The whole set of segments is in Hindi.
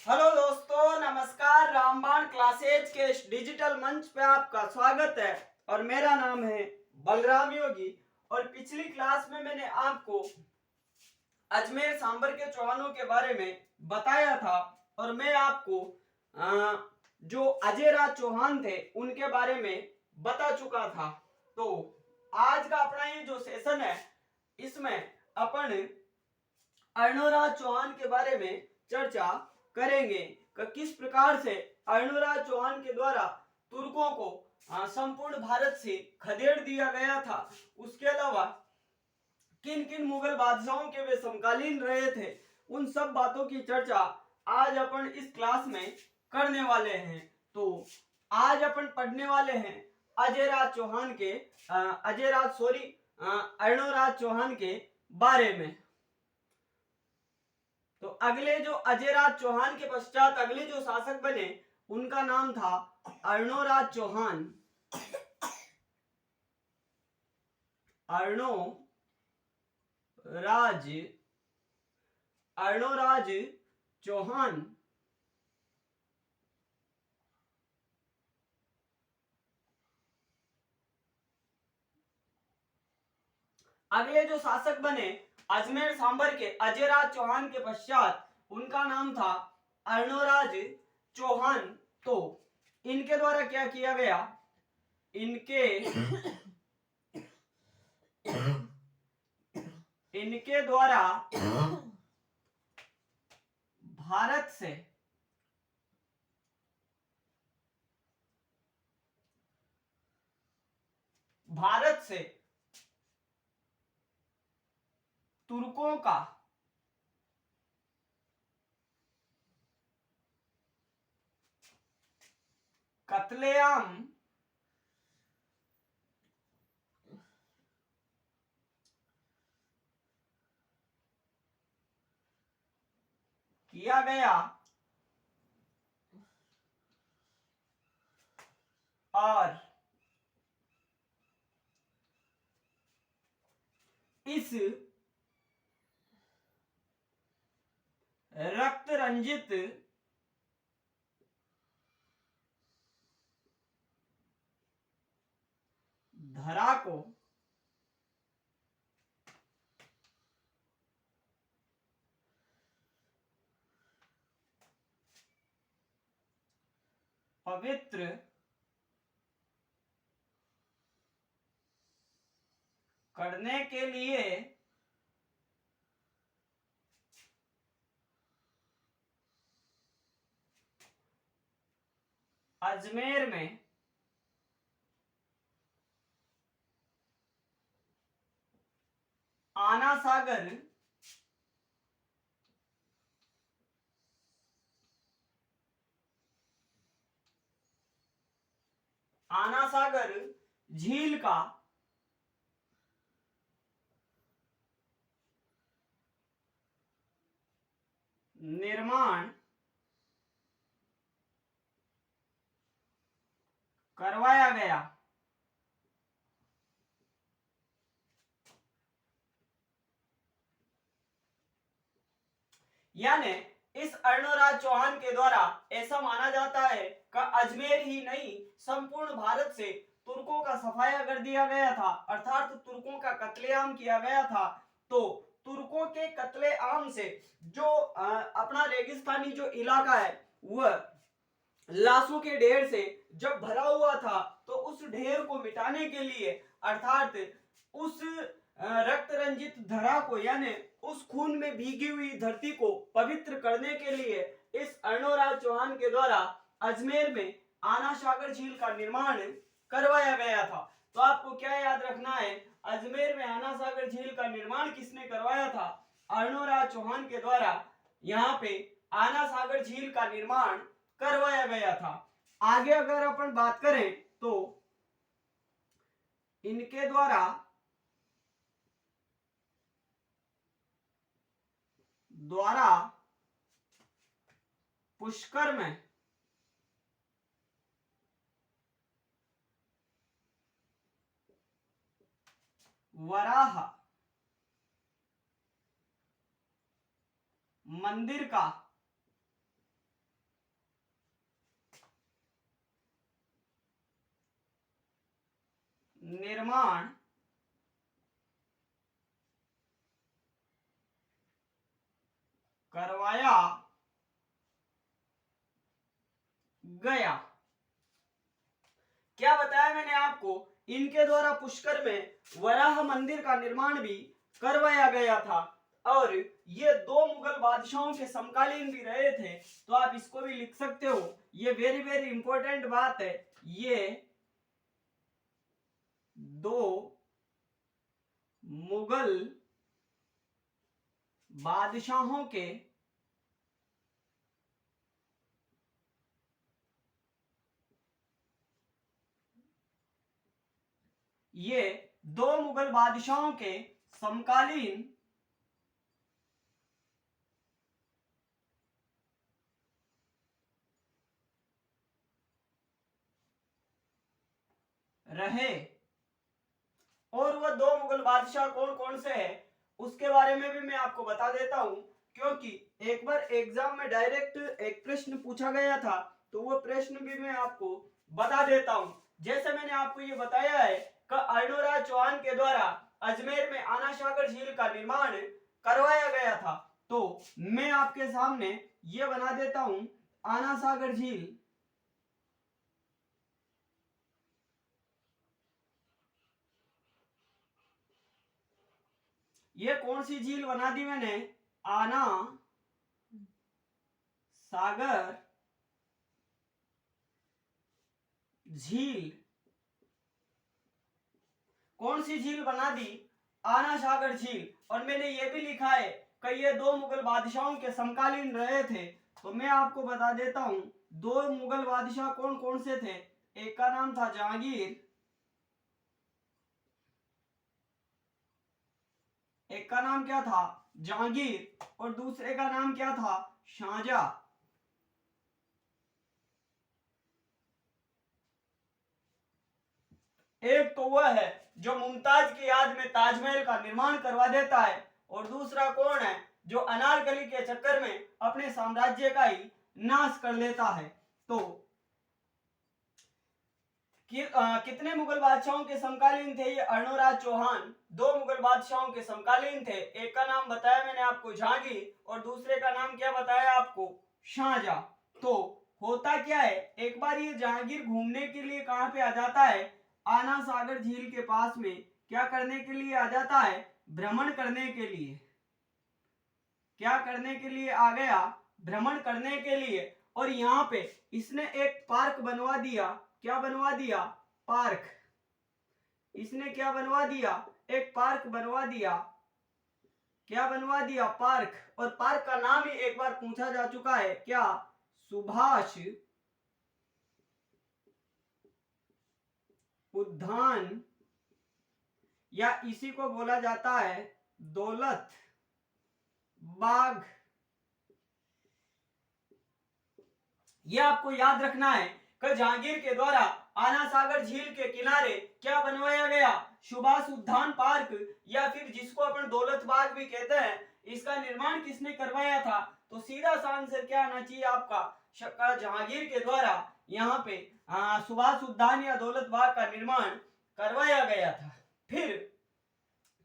हेलो दोस्तों, नमस्कार। रामबाण क्लासेज के इस डिजिटल मंच पे आपका स्वागत है और मेरा नाम है बलराम योगी। और पिछली क्लास में मैंने आपको अजमेर सांबर के चौहानों के बारे में बताया था और मैं आपको जो अजय राज चौहान थे उनके बारे में बता चुका था। तो आज का अपना ये जो सेशन है इसमें अपन अर्णोराज चौहान के बारे में चर्चा करेंगे कि किस प्रकार से अर्णोराज चौहान के द्वारा तुर्कों को संपूर्ण भारत से खदेड़ दिया गया था। उसके अलावा किन किन मुगल बादशाहों के वे समकालीन रहे थे, उन सब बातों की चर्चा आज अपन इस क्लास में करने वाले हैं। तो आज अपन पढ़ने वाले हैं अर्णोराज चौहान के बारे में। तो अगले जो अजयराज चौहान के पश्चात अगले जो शासक बने उनका नाम था अर्णोराज चौहान। अर्णोराज चौहान अगले जो शासक बने अजमेर सांबर के अजयराज चौहान के पश्चात उनका नाम था अर्णोराज चौहान। तो इनके द्वारा क्या किया गया, इनके द्वारा भारत से तुर्कों का कत्लेआम किया गया और इस रक्त रंजित धरा को पवित्र करने के लिए अजमेर में आना सागर झील का निर्माण करवाया गया। यानी इस अर्णोराज चौहान के द्वारा ऐसा माना जाता है कि अजमेर ही नहीं संपूर्ण भारत से तुर्कों का सफाया कर दिया गया था, अर्थात तुर्कों का कत्लेआम किया गया था। तो तुर्कों के कत्लेआम से जो अपना रेगिस्तानी जो इलाका है वह लाशों के ढेर से जब भरा हुआ था, तो उस ढेर को मिटाने के लिए अर्थात उस रक्त रंजित धरा को यानी उस खून में भीगी हुई धरती को पवित्र करने के लिए इस अर्णोराज चौहान के द्वारा अजमेर में आना सागर झील का निर्माण करवाया गया था। तो आपको क्या याद रखना है, अजमेर में आना सागर झील का निर्माण किसने करवाया था? अर्णोराज चौहान के द्वारा यहाँ पे आना सागर झील का निर्माण करवाया गया था। आगे अगर अपन बात करें तो इनके द्वारा पुष्कर में वराह मंदिर का निर्माण करवाया गया। क्या बताया मैंने आपको, इनके द्वारा पुष्कर में वराह मंदिर का निर्माण भी करवाया गया था। और ये दो मुगल बादशाहों के समकालीन भी रहे थे, तो आप इसको भी लिख सकते हो। ये वेरी वेरी इंपॉर्टेंट बात है। ये दो मुगल बादशाहों के ये दो मुगल बादशाहों के समकालीन रहे। और वह दो मुगल बादशाह कौन कौन से हैं उसके बारे में भी मैं आपको बता देता हूं, क्योंकि एक बार एग्जाम में डायरेक्ट एक प्रश्न पूछा गया था, तो वो प्रश्न भी मैं आपको बता देता हूं। जैसे मैंने आपको ये बताया है कि अर्णोराज चौहान के द्वारा अजमेर में आना सागर झील का निर्माण करवाया गया था, तो मैं आपके सामने ये बना देता हूं आना सागर झील। ये कौन सी झील बना दी मैंने, आना सागर झील। कौन सी झील बना दी, आना सागर झील। और मैंने ये भी लिखा है कि ये दो मुगल बादशाहों के समकालीन रहे थे, तो मैं आपको बता देता हूं दो मुगल बादशाह कौन कौन से थे। एक का नाम था जहांगीर, एक का नाम क्या था, जहांगीर, और दूसरे का नाम क्या था, शाहजहां। एक तो वह है जो मुमताज की याद में ताजमहल का निर्माण करवा देता है, और दूसरा कौन है जो अनारकली के चक्कर में अपने साम्राज्य का ही नाश कर लेता है। तो कितने मुगल बादशाहों के समकालीन थे ये अर्णोराज चौहान, दो मुगल बादशाहों के समकालीन थे। एक का नाम बताया मैंने आपको जहांगीर, और दूसरे का नाम क्या बताया आपको, शाहजहां। तो होता क्या है, एक बार ये जहांगीर घूमने के लिए कहां पे आ जाता है, आना सागर झील के पास में। क्या करने के लिए आ जाता है, भ्रमण करने के लिए। क्या करने के लिए आ गया, भ्रमण करने के लिए। और यहाँ पे इसने एक पार्क बनवा दिया। क्या बनवा दिया, पार्क। इसने क्या बनवा दिया, एक पार्क बनवा दिया। क्या बनवा दिया, पार्क। और पार्क का नाम ही एक बार पूछा जा चुका है, क्या, सुभाष उद्यान, या इसी को बोला जाता है दौलत बाग। यह आपको याद रखना है कि जहांगीर के द्वारा आना सागर झील के किनारे क्या बनवाया गया, सुभाष उद्यान पार्क, या फिर जिसको अपन दौलत बाग भी कहते हैं। इसका निर्माण किसने करवाया था, तो सीधा सा आंसर क्या आना चाहिए आपका, जहांगीर के द्वारा यहाँ पे सुभाष उद्यान या दौलत बाग का निर्माण करवाया गया था। फिर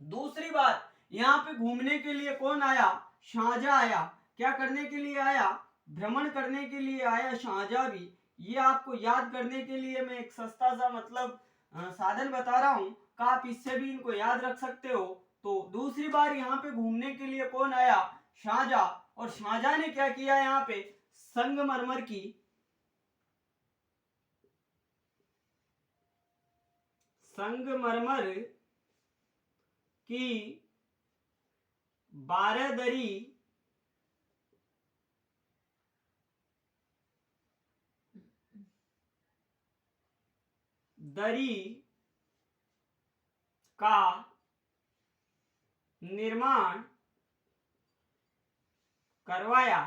दूसरी बात, यहाँ पे घूमने के लिए कौन आया, शाहजहां आया। क्या करने के लिए आया, भ्रमण करने के लिए आया शाहजहां भी। ये आपको याद करने के लिए मैं एक सस्ता सा मतलब साधन बता रहा हूं कि आप इससे भी इनको याद रख सकते हो। तो दूसरी बार यहाँ पे घूमने के लिए कौन आया, शाहजहां। और शाहजहां ने क्या किया, यहाँ पे संगमरमर की बारहदरी का निर्माण करवाया।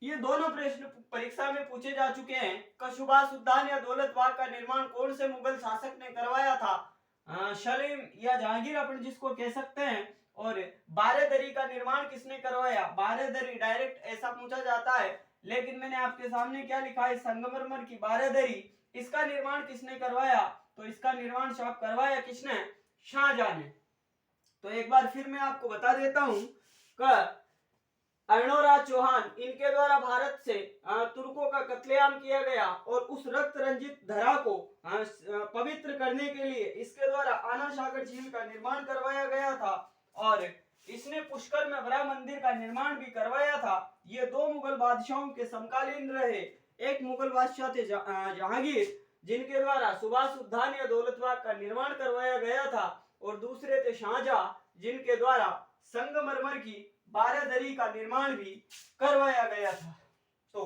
ये दोनों प्रश्न परीक्षा में पूछे जा चुके हैं कि सुभाष उद्यान या दौलत बाग का निर्माण कौन से मुगल शासक ने करवाया था, सलीम या जहांगीर अपन जिसको कह सकते हैं। और बारहदरी का निर्माण किसने करवाया, बारहदरी डायरेक्ट ऐसा पूछा जाता है, लेकिन मैंने आपके सामने क्या लिखा है, संगमरमर की बारहदरी इसका निर्माण किसने करवाया? तो इसका निर्माण करवाया किसने? शाहजहां ने। तो एक बार फिर मैं आपको बता देता हूं कि अर्णोराज चौहान इनके द्वारा भारत से तुर्कों का कत्लेआम किया गया और उस रक्त रंजित धरा को पवित्र करने के लिए इसके द्वारा आना सागर झील का निर्माण करवाया गया था और इसने पुष्कर में बड़ा मंदिर का निर्माण भी करवाया था। ये दो मुगल बादशाहों के समकालीन रहे। एक मुगल बादशाह थे जहांगीर, जिनके द्वारा सुभाष उद्यान या दौलत बाग का निर्माण करवाया गया था, और दूसरे थे शाहजहां, जिनके द्वारा संगमरमर की 12 दरी का निर्माण भी करवाया गया था। तो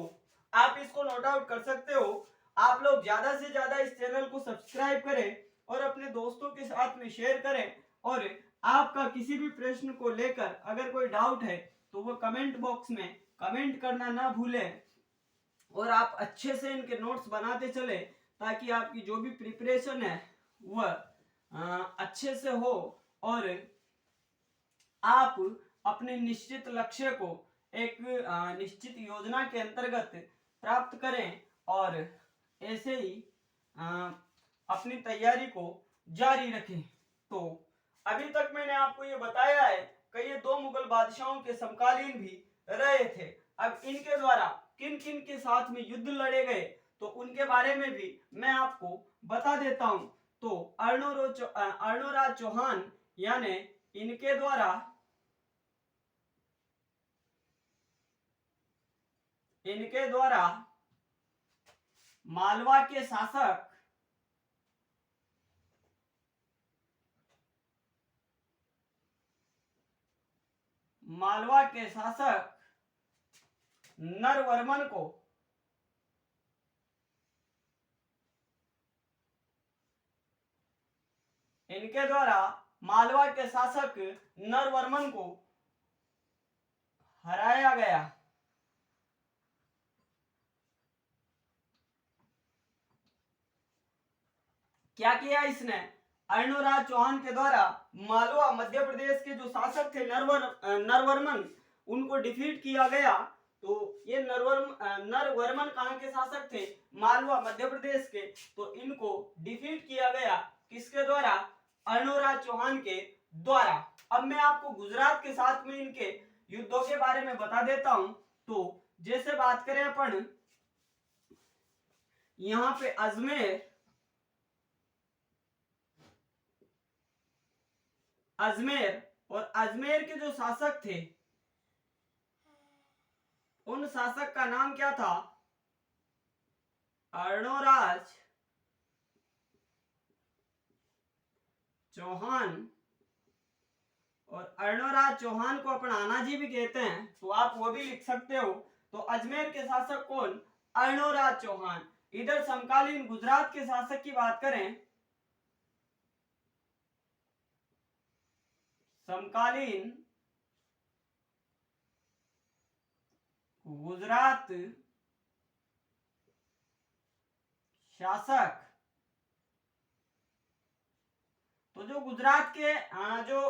आप इसको नोट आउट कर सकते हो। आप लोग ज्यादा से ज्यादा इस चैनल को सब्सक्राइब करें और अपने दोस्तों के साथ में शेयर करें, और आपका किसी भी प्रश्न को लेकर अगर कोई डाउट है तो वो कमेंट बॉक्स में कमेंट करना ना भूलें, और आप अच्छे से इनके नोट्स बनाते चले ताकि आपकी जो भी प्रिपरेशन है वह अच्छे से हो और आप अपने निश्चित लक्ष्य को एक निश्चित योजना के अंतर्गत प्राप्त करें और ऐसे ही अपनी तैयारी को जारी रखें। तो अभी तक मैंने आपको ये बताया है कि ये दो मुगल बादशाहों के समकालीन भी रहे थे। अब इनके द्वारा किन किन के साथ में युद्ध लड़े गए तो उनके बारे में भी मैं आपको बता देता हूं। तो अर्णोराज चौहान यानी इनके द्वारा मालवा के शासक नरवर्मन को इनके द्वारा मालवा के शासक नरवर्मन को हराया गया। क्या किया इसने? अर्णोराज चौहान के द्वारा मालवा मध्य प्रदेश के जो शासक थे नरवर्मन, उनको डिफीट किया गया। तो ये नरवर्मन कहां के शासक थे? मालवा मध्य प्रदेश के। तो इनको डिफीट किया गया किसके द्वारा? अर्णोराज चौहान के द्वारा। अब मैं आपको गुजरात के साथ में इनके युद्धों के बारे में बता देता हूं। तो जैसे बात करें अपन यहां पे अजमेर और अजमेर के जो शासक थे उन शासक का नाम क्या था? अर्णोराज चौहान। और अर्णोराज चौहान को अपन आनाजी भी कहते हैं, तो आप वो भी लिख सकते हो। तो अजमेर के शासक कौन? अर्णोराज चौहान। इधर समकालीन गुजरात के शासक की बात करें, समकालीन गुजरात शासक, तो जो गुजरात के जो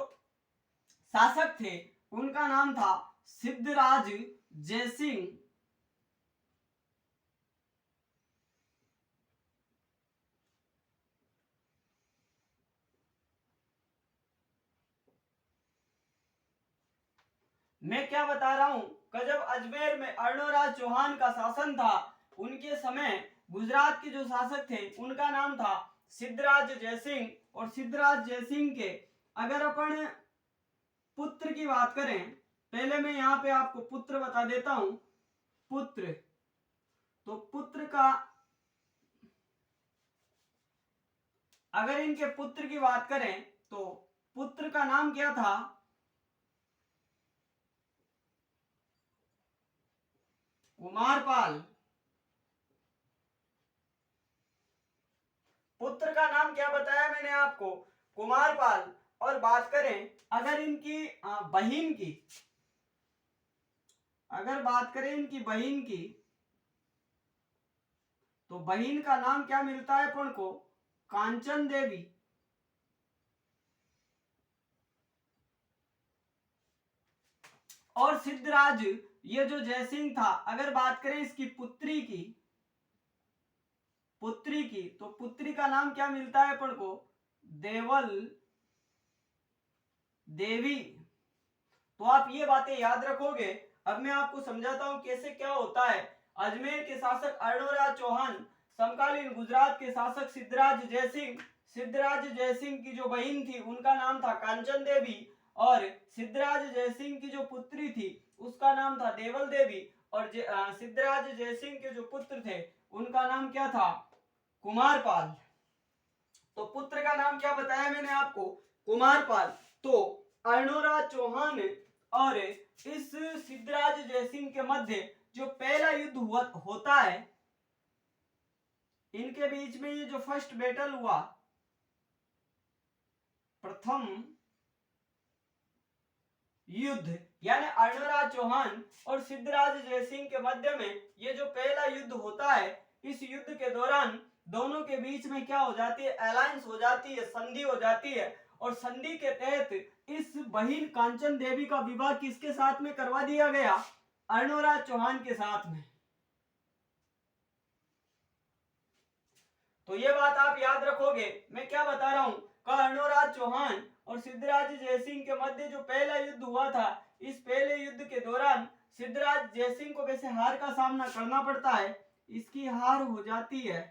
शासक थे उनका नाम था सिद्धराज जयसिंह। मैं क्या बता रहा हूं कि जब अजमेर में अर्णोराज चौहान का शासन था, उनके समय गुजरात के जो शासक थे उनका नाम था सिद्धराज जयसिंह। और सिद्धराज जयसिंह के अगर अपन पुत्र की बात करें, पहले मैं यहां पे आपको पुत्र बता देता हूं। पुत्र, तो पुत्र का अगर इनके पुत्र की बात करें तो पुत्र का नाम क्या था? कुमारपाल। पुत्र का नाम क्या बताया मैंने आपको? कुमारपाल। और बात करें अगर इनकी बहन की, अगर बात करें इनकी बहन की, तो बहन का नाम क्या मिलता है अपन को? कांचन देवी। और सिद्धराज ये जो जयसिंह था, अगर बात करें इसकी पुत्री की, पुत्री की, तो पुत्री का नाम क्या मिलता है अपन को? देवल देवी। तो आप ये बातें याद रखोगे। अब मैं आपको समझाता हूं कैसे क्या होता है। अजमेर के शासक अर्णोराज चौहान, समकालीन गुजरात के शासक सिद्धराज जयसिंह, सिद्धराज जयसिंह की जो बहन थी उनका नाम था कांचन देवी, और सिद्धराज जयसिंह की जो पुत्री थी उसका नाम था देवल देवी, और सिद्धराज जयसिंह के जो पुत्र थे उनका नाम क्या था? कुमारपाल। तो पुत्र का नाम क्या बताया मैंने आपको? कुमारपाल। तो अर्णोराज चौहान और इस सिद्धराज जयसिंह के मध्य जो पहला युद्ध होता है, इनके बीच में ये जो फर्स्ट बैटल हुआ, प्रथम युद्ध, यानी अर्णोराज चौहान और सिद्धराज जयसिंह के मध्य में ये जो पहला युद्ध होता है, इस युद्ध के दौरान दोनों के बीच में क्या हो जाती है? अलायंस हो जाती है, संधि हो जाती है, और संधि के तहत इस बहिन कांचन देवी का विवाह किसके साथ में करवा दिया गया? अर्णोराज चौहान के साथ में। तो ये बात आप याद रखोगे। मैं क्या बता रहा हूं? अर्णोराज चौहान और सिद्धराज जयसिंह के मध्य जो पहला युद्ध हुआ था, इस पहले युद्ध के दौरान सिद्धराज जयसिंह को वैसे हार का सामना करना पड़ता है, इसकी हार हो जाती है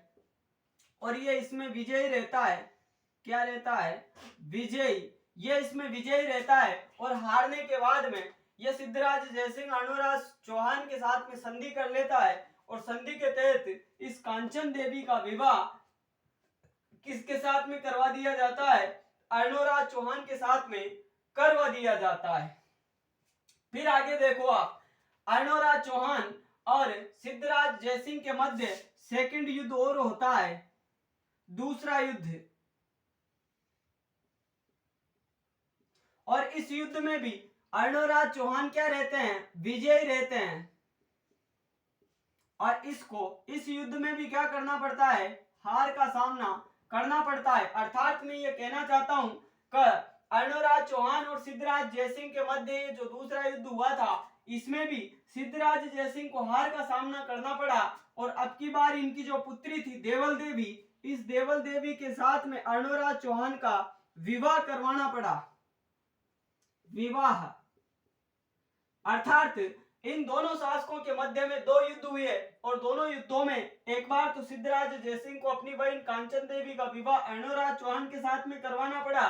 और ये इसमें विजयी रहता है। क्या रहता है? विजयी। ये इसमें विजयी रहता है, और हारने के बाद में ये सिद्धराज जयसिंह अर्णोराज चौहान के साथ में संधि कर लेता है, और संधि के तहत इस कांचन देवी का विवाह किसके साथ में करवा दिया जाता है? अर्णोराज चौहान के साथ में करवा दिया जाता है। फिर आगे देखो आप, अर्णोराज चौहान और सिद्धराज जयसिंह के मध्य सेकंड युद्ध और होता है, दूसरा युद्ध, और इस युद्ध में भी अर्णोराज चौहान क्या रहते हैं? विजयी रहते हैं, और इस युद्ध में भी क्या करना पड़ता है? हार का सामना करना पड़ता है। अर्थात मैं ये कहना चाहता हूं कि अर्णोराज चौहान और सिद्धराज जयसिंह के मध्य जो दूसरा युद्ध हुआ था, इसमें भी सिद्धराज जयसिंह को हार का सामना करना पड़ा, और अब की बार इनकी जो पुत्री थी देवल देवी, इस देवल देवी के साथ में अर्णोराज चौहान का विवाह करवाना पड़ा। विवाह, अर्थात इन दोनों शासकों के मध्य में दो युद्ध हुए, और दोनों युद्धों में एक बार तो सिद्धराज जयसिंह को अपनी बहन कांचन देवी का विवाह अर्णोराज चौहान के साथ में करवाना पड़ा,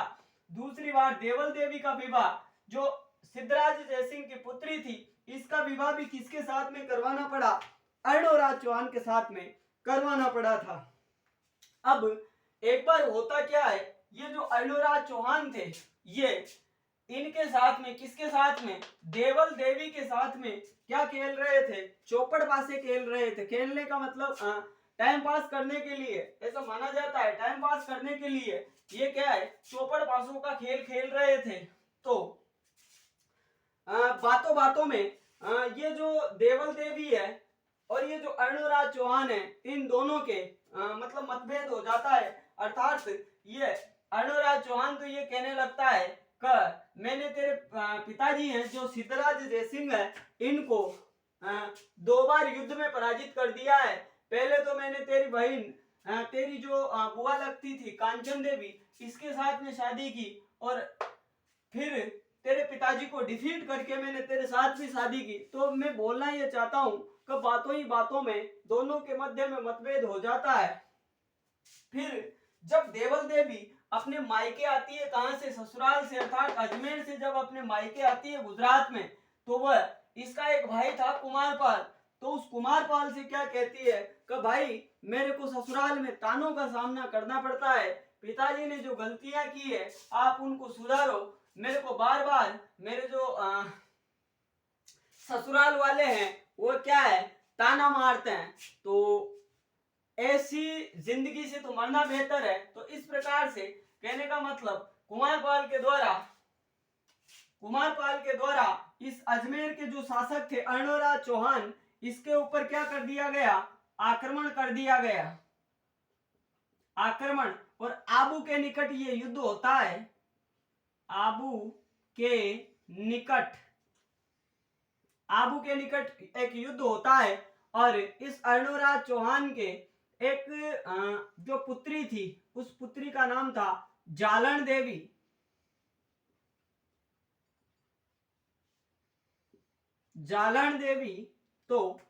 दूसरी बार देवल देवी का विवाह जो सिद्धराज जयसिंह की पुत्री थी, इसका विवाह भी किसके साथ में करवाना पड़ा? अर्णोराज चौहान के साथ में करवाना पड़ा था। अब एक बार होता क्या है, ये जो अर्णोराज चौहान थे, ये इनके साथ में, किसके साथ में? देवल देवी के साथ में क्या खेल रहे थे? चौपड़ पासे खेल रहे थे। खेलने का मतलब टाइम पास करने के लिए, ऐसा माना जाता है, टाइम पास करने के लिए ये क्या है? चौपड़ पासों का खेल खेल रहे थे। तो बातों बातों में ये जो देवल देवी है और ये जो अर्णोराज चौहान है, इन दोनों के मतलब मतभेद हो जाता है। अर्थात ये अर्णोराज चौहान तो ये कहने लगता है कि मैंने तेरे पिताजी हैं जो सिद्धराज जयसिंह है, इनको 2 बार युद्ध में पराजित कर दिया है। पहले तो मैंने तेरी बहन, तेरी जो बुआ लगती थी कांचन देवी, इसके साथ में शादी की, और फिर तेरे पिताजी को डिफीट करके मैंने तेरे साथ भी शादी की। तो मैं बोलना ये चाहता हूं कि बातों ही बातों में दोनों के मध्य में मतभेद हो जाता है। फिर जब देवल देवी अपने मायके आती है, कहां से? ससुराल से, अर्थात अजमेर से जब अपने मायके आती है गुजरात में, तो वह, इसका एक भाई था कुमारपाल, तो उस कुमारपाल से क्या कहती है कि भाई मेरे को ससुराल में तानों का सामना करना पड़ता है, पिताजी ने जो गलतियां की है आप उनको सुधारो, मेरे को बार बार मेरे जो ससुराल वाले हैं वो क्या है? ताना मारते हैं, तो ऐसी जिंदगी से तो मरना बेहतर है। तो इस प्रकार से कहने का मतलब कुमारपाल के द्वारा इस अजमेर के जो शासक थे अर्णोराज चौहान, इसके ऊपर क्या कर दिया गया? आक्रमण कर दिया गया। आक्रमण, और आबू के निकट ये युद्ध होता है। आबू के निकट एक युद्ध होता है, और इस अर्णोराज चौहान के एक जो पुत्री थी उस पुत्री का नाम था जालन देवी। जालन देवी। तो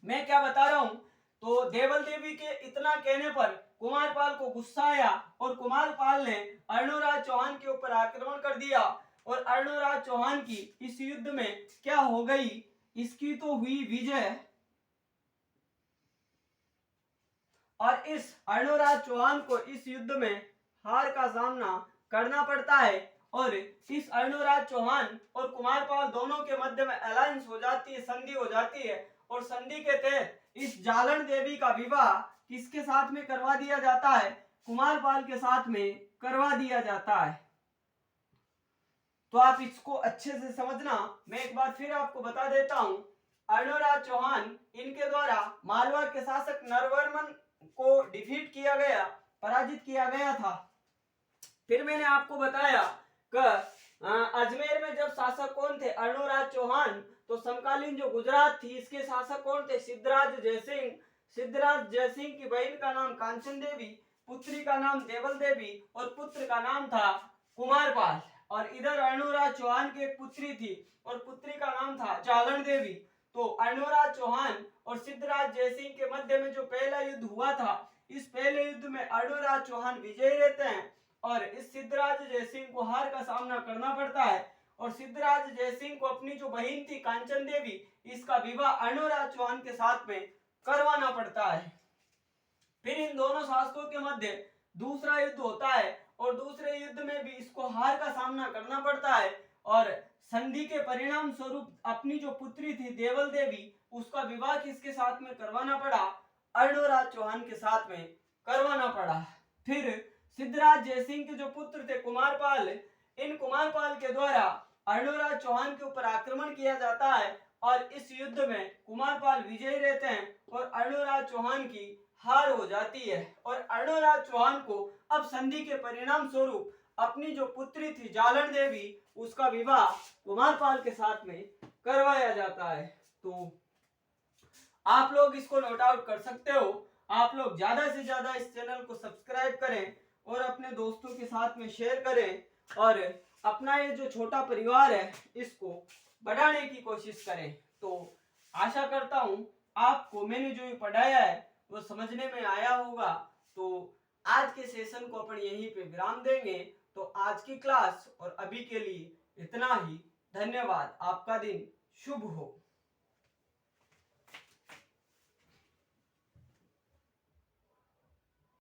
मैं क्या बता रहा हूं, तो देवल देवी के इतना कहने पर कुमारपाल को गुस्सा आया और कुमारपाल ने अर्णोराज चौहान के ऊपर आक्रमण कर दिया। और अर्णोराज चौहान की इस युद्ध में क्या हो गई, इसकी तो हुई विजय। और इस अर्णोराज चौहान को इस युद्ध में हार का सामना करना पड़ता है। और इस अर्णोराज चौहान और कुमारपाल दोनों के मध्य में अलायंस हो जाती है, संधि हो जाती है। और संधि के तहत इस जालन देवी का विवाह किसके साथ में करवा दिया जाता है, कुमारपाल के साथ में करवा दिया जाता है। तो आप इसको अच्छे से समझना। मैं एक बार फिर आपको बता देता हूं, अर्णोराज चौहान इनके द्वारा मालवा के शासक नरवर्मन को डिफीट किया गया, पराजित किया गया था। फिर मैंने आपको बताया कि अजमेर में जब शासक कौन थे, अर्णोराज चौहान, तो समकालीन जो गुजरात थी इसके शासक कौन थे, सिद्धराज जयसिंह। सिद्धराज जयसिंह की बहन का नाम कांचन देवी, पुत्री का नाम देवल देवी और पुत्र का नाम था कुमारपाल। और इधर अर्णोराज चौहान की एक पुत्री थी और पुत्री का नाम था जालन देवी। तो अर्णोराज चौहान और सिद्धराज जयसिंह के मध्य में जो पहला युद्ध हुआ था, इस पहले युद्ध में अर्णोराज चौहान विजयी रहते हैं और इस सिद्धराज जयसिंह को हार का सामना करना पड़ता है। और सिद्धराज जयसिंह को अपनी जो बहन थी कांचन देवी, इसका विवाह अर्णोराज चौहान के साथ में करवाना पड़ता है। फिर इन दोनों शासकों के मध्य दूसरा युद्ध होता है और दूसरे युद्ध में भी इसको हार का सामना करना पड़ता है। और संधि के परिणाम स्वरूप अपनी जो पुत्री थी देवल देवी, उसका विवाह किसके साथ में करवाना पड़ा, अर्णोराज चौहान के साथ में करवाना पड़ा। फिर सिद्धराज जयसिंह के जो पुत्र थे कुमारपाल, इन कुमारपाल के द्वारा अर्णोराज चौहान के ऊपर आक्रमण किया जाता है और इस युद्ध में कुमारपाल विजयी रहते हैं और अर्णोराज चौहान की हार हो जाती है। और अर्णोराज चौहान को अब संधि के परिणाम स्वरूप अपनी जो पुत्री थी जालन देवी, उसका विवाह कुमारपाल के साथ में करवाया जाता है। तो आप लोग इसको नोट आउट कर सकते हो। आप लोग ज्यादा से ज्यादा इस चैनल को सब्सक्राइब करें और अपने दोस्तों के साथ में शेयर करें और अपना ये जो छोटा परिवार है इसको बढ़ाने की कोशिश करें। तो आशा करता हूं आपको मैंने जो ये पढ़ाया है वो समझने में आया होगा। तो आज के सेशन को अपन यहीं पे विराम देंगे। तो आज की क्लास और अभी के लिए इतना ही। धन्यवाद। आपका दिन शुभ हो।